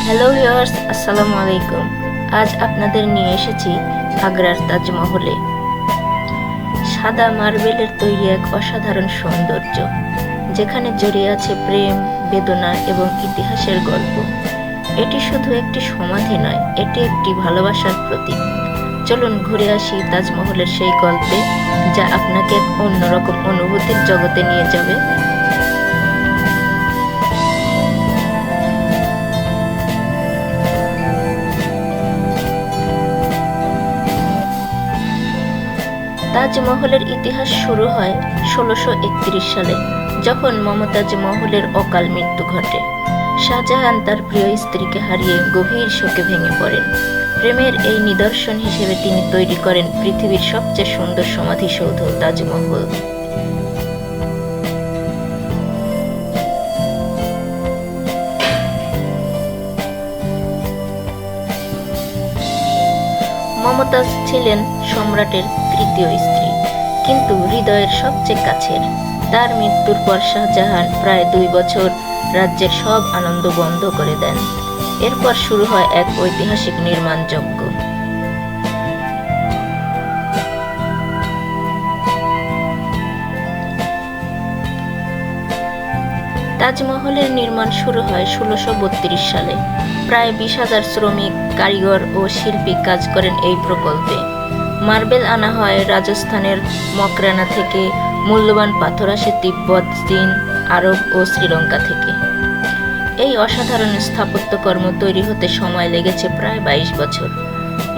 Hello viewers, আসসালামু আলাইকুম। আজ আপনাদের নিয়ে এসেছি আগ্রার তাজমহলে। সাদা মার্বেলের তৈরি এক অসাধারণ সৌন্দর্য, যেখানে জড়িয়ে আছে প্রেম, বেদনা এবং ইতিহাসের গল্প। এটি শুধু একটি সমাধি নয়, এটি একটি ভালোবাসার প্রতীক। চলুন ঘুরে আসি তাজমহলের সেই গল্পে, যা আপনাকে এক অন্যরকম অনুভূতির জগতে নিয়ে যাবে। তাজমহলের ইতিহাস শুরু হয় ১৬৩১ সালে, যখন মমতাজ মহলের অকাল মৃত্যু ঘটে। শাহজাহান তার প্রিয় স্ত্রীকে হারিয়ে গভীর শোকে ভেঙে পড়েন। প্রেমের এই নিদর্শন হিসেবে তিনি তৈরি করেন পৃথিবীর সবচেয়ে সুন্দর সমাধিসৌধ তাজমহল। মমতাজ ছিলেন সম্রাটের তৃতীয় স্ত্রী, কিন্তু হৃদয়ের সবচেয়ে কাছের। তার মৃত্যুর পর শাহজাহান প্রায় ২ বছর রাজ্যের সব আনন্দ বন্ধ করে দেন। এরপর শুরু হয় এক ঐতিহাসিক নির্মাণ যজ্ঞ। তাজমহলের নির্মাণ শুরু হয় ১৬৩২ সালে। প্রায় ২০,০০০ শ্রমিক, কারিগর ও শিল্পী কাজ করেন এই প্রকল্পে। মার্বেল আনা হয় রাজস্থানের মকরানা থেকে, মূল্যবান পাথর আসে তিব্বত, চীন, আরব ও শ্রীলঙ্কা থেকে। এই অসাধারণ স্থাপত্যকর্ম তৈরি হতে সময় লেগেছে প্রায় ২২ বছর।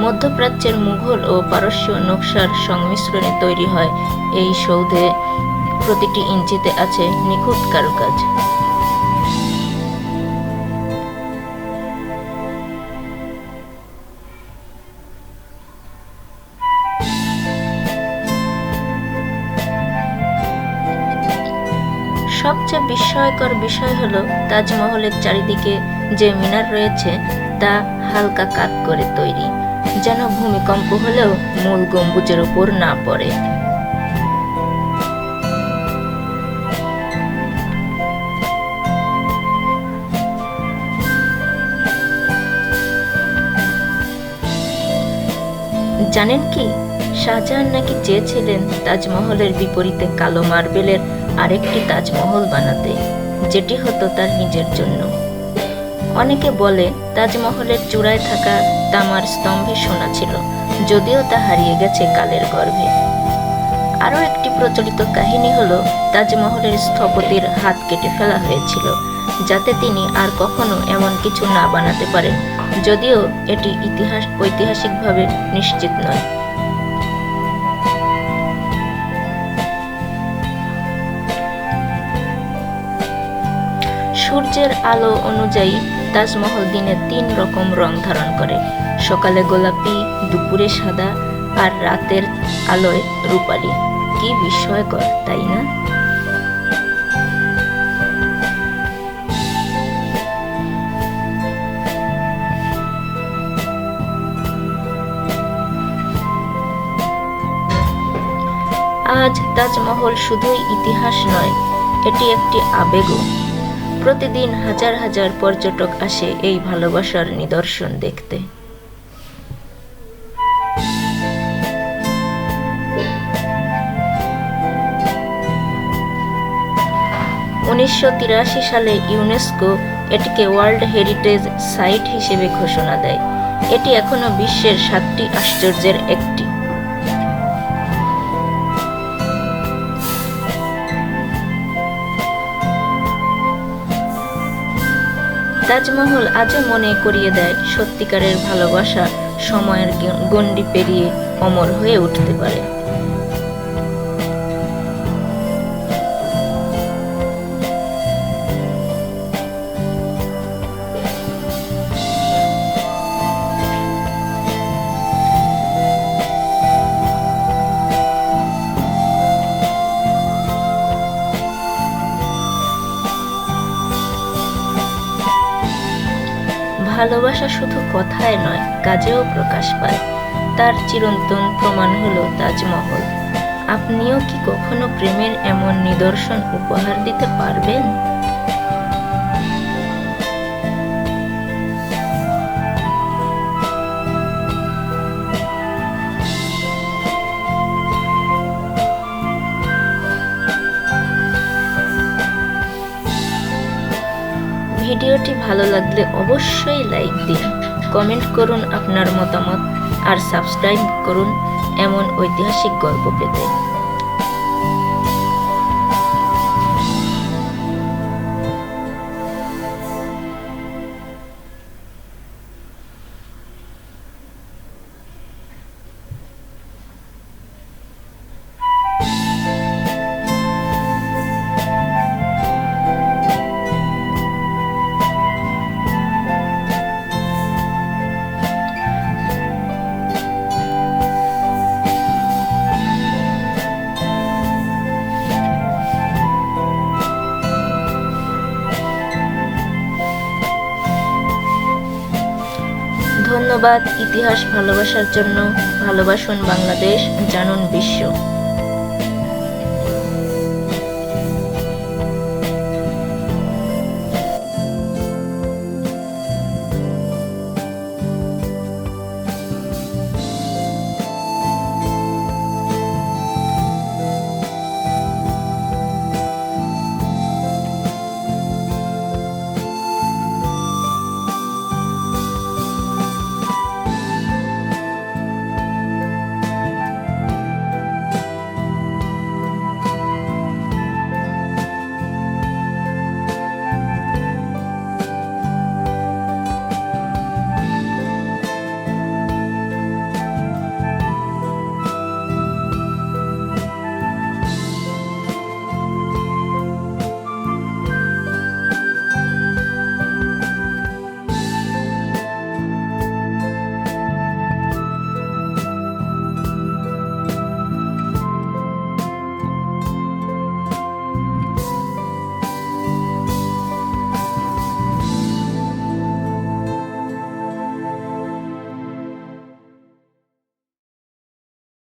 মধ্যপ্রাচ্যের মুঘল ও পারস্য নকশার সংমিশ্রণে তৈরি হয় এই সৌধে। প্রতিটি ইঞ্চিতে আছে নিখুঁত কারুকাজ। সবচেয়ে বিস্ময়কর বিষয় হলো তাজমহলের চারিদিকে যে মিনার রয়েছে তা হালকা কাত করে তৈরি, যেন ভূমিকম্প হলেও মূল গম্বুজের উপর না পড়ে। জানেন কি, শাহজাহান নাকি চেয়েছিলেন তাজমহলের বিপরীতে কালো মার্বেলের আরেকটি তাজমহল বানাতে, যেটি হতো তার নিজের জন্য। অনেকে বলে তাজমহলের চূড়ায় থাকা তামার স্তম্ভে সোনা ছিল, যদিও তা হারিয়ে গেছে কালের গর্ভে। আরও একটি প্রচলিত কাহিনী হলো তাজমহলের স্থপতির হাত কেটে ফেলা হয়েছিল, যাতে তিনি আর কখনো এমন কিছু না বানাতে পারেন, যদিও এটি ঐতিহাসিকভাবে নিশ্চিত নয়। সূর্যের আলো অনুযায়ী তাজমহল দিনে ৩ রকম রং ধারণ করে: সকালে গোলাপি, দুপুরে সাদা, আর রাতের আলোয় রূপালি। কি বিস্ময়কর, তাই না? আজ তাজমহল শুধুই ইতিহাস নয়, এটি একটি আবেগও। প্রতিদিন হাজার হাজার পর্যটক আসে এই ভালোবাসার নিদর্শন দেখতে। ১৯৮৩ সালে ইউনেস্কো এটিকে ওয়ার্ল্ড হেরিটেজ সাইট হিসেবে ঘোষণা দেয়। এটি এখনো বিশ্বের ৭টি আশ্চর্যের একটি। তাজমহল আজও মনে করিয়ে দেয়, সত্যিকারের ভালোবাসা সময়ের গণ্ডি পেরিয়ে অমর হয়ে উঠতে পারে। ভালোবাসা শুধু কথায় নয়, কাজেও প্রকাশ পায়। তার চিরন্তন প্রমাণ হলো তাজমহল। আপনিও কি কখনো প্রেমের এমন নিদর্শন উপহার দিতে পারবেন? ভিডিওটি ভালো লাগলে অবশ্যই লাইক দিন, কমেন্ট করুন আপনার মতামত আর সাবস্ক্রাইব করুন এমন ঐতিহাসিক গল্প পেতে। ধন্যবাদ ইতিহাস ভালোবাসার জন্য। ভালোবাসুন বাংলাদেশ, জানুন বিশ্ব।